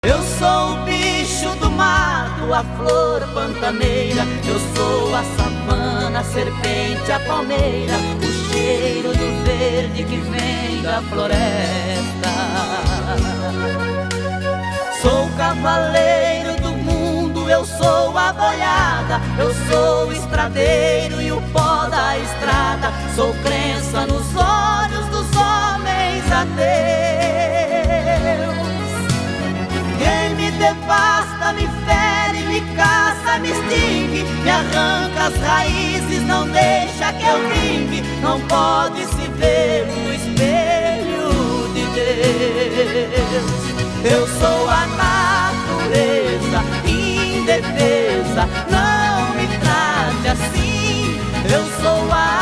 Eu sou o bicho do mato, a flor pantaneira. Eu sou a savana, a serpente, a palmeira, o cheiro do verde que vem da floresta. Sou o cavaleiro do mundo, eu sou a boiada. Eu sou o estradeiro e o pó da estrada. Sou crença nos olhos dos homens ateus. Quem me devasta, me fere, me caça, me extingue, me arranca as raízes, não deixa que eu vingue. Não pode se ver no espelho de Deus. Eu sou a natureza, indefesa, não me trate assim. Eu sou a